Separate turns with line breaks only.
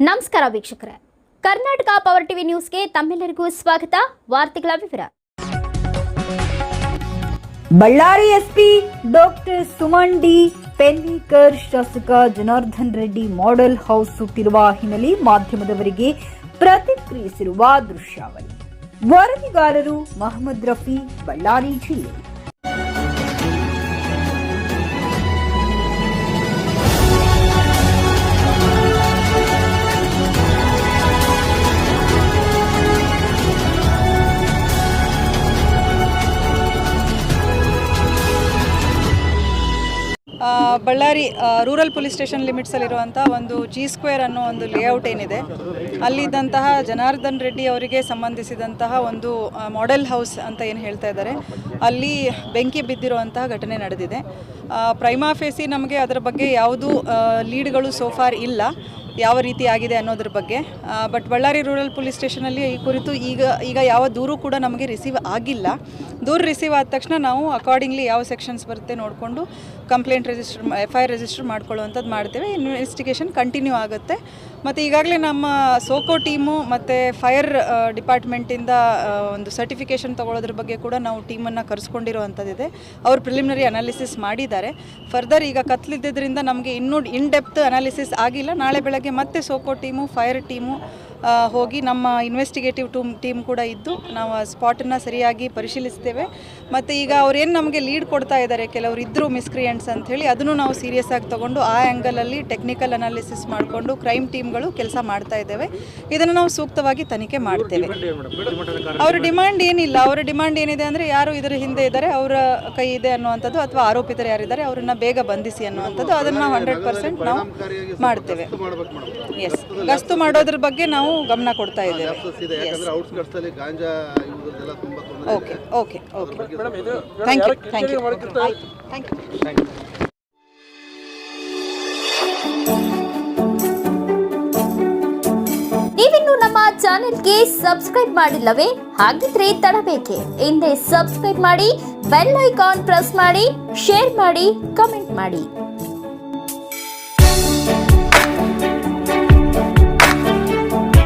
ನಮಸ್ಕಾರ ವೀಕ್ಷಕರೇ, Karnataka power TV ನ್ಯೂಸ್ಗೆ ತಮ್ಮೆಲ್ಲರಿಗೂ ಸ್ವಾಗತ. ವಾರ್ತೆಗಳ ವಿವರ.
Ballari SP doctor Suman D Pennikar ಶಾಸಕ ಜನಾರ್ದನ್ ರೆಡ್ಡಿ ಮಾಡೆಲ್ ಹೌಸ್ ಸುಟ್ಟಿರುವ ಹಿನ್ನೆಲೆ ಮಾಧ್ಯಮದವರಿಗೆ ಪ್ರತಿಕ್ರಿಯಿಸಿರುವ ದೃಶ್ಯಾವಳಿ. ವರದಿಗಾರರು ಮಹಮ್ಮದ್ ರಫಿ, ಬಳ್ಳಾರಿ ಜಿಲ್ಲೆ.
ಬಳ್ಳಾರಿ ರೂರಲ್ ಪೊಲೀಸ್ ಸ್ಟೇಷನ್ ಲಿಮಿಟ್ಸಲ್ಲಿರುವಂಥ ಒಂದು G² ಅನ್ನೋ ಒಂದು ಲೇಔಟ್ ಏನಿದೆ, ಅಲ್ಲಿದ್ದಂತಹ ಜನಾರ್ದನ್ ರೆಡ್ಡಿ ಅವರಿಗೆ ಸಂಬಂಧಿಸಿದಂತಹ ಒಂದು ಮಾಡೆಲ್ ಹೌಸ್ ಅಂತ ಏನು ಹೇಳ್ತಾ ಇದ್ದಾರೆ, ಅಲ್ಲಿ ಬೆಂಕಿ ಬಿದ್ದಿರುವಂತಹ ಘಟನೆ ನಡೆದಿದೆ. ಪ್ರೈಮಾ ಫೇಸಿ ನಮಗೆ ಅದರ ಬಗ್ಗೆ ಯಾವುದೂ ಲೀಡ್ಗಳು ಸೋಫಾರ್ ಇಲ್ಲ, ಯಾವ ರೀತಿ ಆಗಿದೆ ಅನ್ನೋದ್ರ ಬಗ್ಗೆ. ಬಟ್ ಬಳ್ಳಾರಿ ರೂರಲ್ ಪೊಲೀಸ್ ಸ್ಟೇಷನಲ್ಲಿ ಈ ಕುರಿತು ಈಗ ಯಾವ ದೂರು ಕೂಡ ನಮಗೆ ರಿಸೀವ್ ಆಗಿಲ್ಲ. ದೂರು ರಿಸೀವ್ ಆದ ತಕ್ಷಣ ನಾವು ಅಕಾರ್ಡಿಂಗ್ಲಿ ಯಾವ ಸೆಕ್ಷನ್ಸ್ ಬರುತ್ತೆ ನೋಡಿಕೊಂಡು ಕಂಪ್ಲೇಂಟ್ FIR ರಿಜಿಸ್ಟರ್ ಮಾಡ್ಕೊಳ್ಳುವಂಥದ್ದು ಮಾಡ್ತೇವೆ. ಇನ್ವೆಸ್ಟಿಗೇಷನ್ ಕಂಟಿನ್ಯೂ ಆಗುತ್ತೆ. ಮತ್ತು ಈಗಾಗಲೇ ನಮ್ಮ ಸೋಕೋ ಟೀಮು ಮತ್ತು ಫೈರ್ ಡಿಪಾರ್ಟ್ಮೆಂಟಿಂದ ಒಂದು ಸರ್ಟಿಫಿಕೇಷನ್ ತೊಗೊಳೋದ್ರ ಬಗ್ಗೆ ಕೂಡ ನಾವು ಟೀಮನ್ನು ಕರೆಸ್ಕೊಂಡಿರೋವಂಥದ್ದಿದೆ. ಅವರು ಪ್ರಿಲಿಮಿನರಿ ಅನಾಲಿಸಿಸ್ ಮಾಡಿದ್ದಾರೆ. ಫರ್ದರ್ ಈಗ ಕತ್ಲಿದ್ದರಿಂದ ನಮಗೆ ಇನ್ನೂ ಇನ್ ಡೆಪ್ತ್ ಅನಾಲಿಸಿಸ್ ಆಗಿಲ್ಲ. ನಾಳೆ ಬೆಳಗ್ಗೆ ಮತ್ತೆ ಸೋಕೋ ಟೀಮು, ಫೈರ್ ಟೀಮು ಹೋಗಿ ನಮ್ಮ ಇನ್ವೆಸ್ಟಿಗೇಟಿವ್ ಟೀಮ್ ಕೂಡ ಇದ್ದು ನಾವು ಆ ಸ್ಪಾಟನ್ನು ಸರಿಯಾಗಿ ಪರಿಶೀಲಿಸ್ತೇವೆ. ಮತ್ತು ಈಗ ಅವ್ರೇನು ನಮಗೆ ಲೀಡ್ ಕೊಡ್ತಾ ಇದ್ದಾರೆ, ಕೆಲವರು ಇದ್ದರು ಮಿಸ್ಕ್ರಿಯೆಂಟ್ಸ್ ಅಂಥೇಳಿ, ಅದನ್ನು ನಾವು ಸೀರಿಯಸ್ ಆಗಿ ತೊಗೊಂಡು ಆ ಆ್ಯಂಗಲಲ್ಲಿ ಟೆಕ್ನಿಕಲ್ ಅನಾಲಿಸಿಸ್ ಮಾಡಿಕೊಂಡು ಕ್ರೈಮ್ ಟೀಮ್ಗಳು ಕೆಲಸ ಮಾಡ್ತಾ ಇದ್ದೇವೆ. ಇದನ್ನು ನಾವು ಸೂಕ್ತವಾಗಿ ತನಿಖೆ ಮಾಡ್ತೇವೆ. ಅವರ ಡಿಮಾಂಡ್ ಏನಿಲ್ಲ. ಅವರ ಡಿಮಾಂಡ್ ಏನಿದೆ ಅಂದರೆ ಯಾರು ಇದರ ಹಿಂದೆ ಇದ್ದಾರೆ, ಅವರ ಕೈ ಇದೆ ಅನ್ನುವಂಥದ್ದು, ಅಥವಾ ಆರೋಪಿತರು ಯಾರಿದ್ದಾರೆ ಅವರನ್ನು ಬೇಗ ಬಂಧಿಸಿ ಅನ್ನುವಂಥದ್ದು, ಅದನ್ನು ನಾವು 100% ನಾವು ಮಾಡ್ತೇವೆ. ಎಸ್, ಗಸ್ತು ಮಾಡೋದ್ರ ಬಗ್ಗೆ ನಾವು ಗಮನ ಕೊಡ್ತಾ ಇದ್ದೇವೆ. Okay okay okay, thank you thank you thank you.
ನೀವಿನ್ನು ನಮ್ಮ ಚಾನೆಲ್ಗೆ ಸಬ್ಸ್ಕ್ರೈಬ್ ಮಾಡಿಲ್ಲವೇ? ಹಾಗಿದ್ರೆ ತಡಬೇಕೆ? ಹಿಂದೆ ಸಬ್ಸ್ಕ್ರೈಬ್ ಮಾಡಿ, ಬೆಲ್ ಐಕಾನ್ ಪ್ರೆಸ್ ಮಾಡಿ, ಶೇರ್ ಮಾಡಿ, ಕಮೆಂಟ್ ಮಾಡಿ.